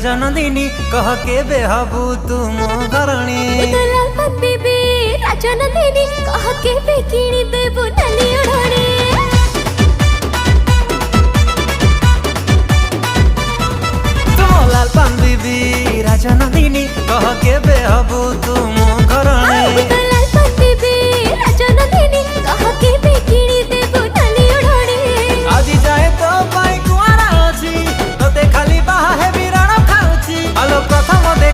राजनंदिनी कह के बेहबू तुम घरणी बेबी राजनंदिनी कह के बे किणी देबु नाली ओढ़णी तुम लाल पान बीबी राजनंदिनी